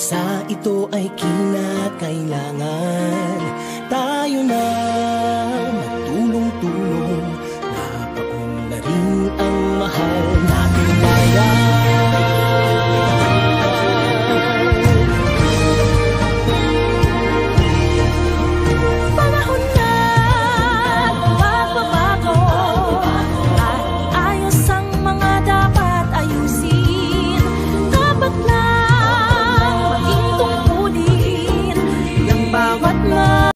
Sa ito ay kinakailangan tayo na magtulong-tulong. Napaunlarin ang mahal nating bayan. Panahon na magbabago at iayos ang mga dapat ayusin. Dapat na bawat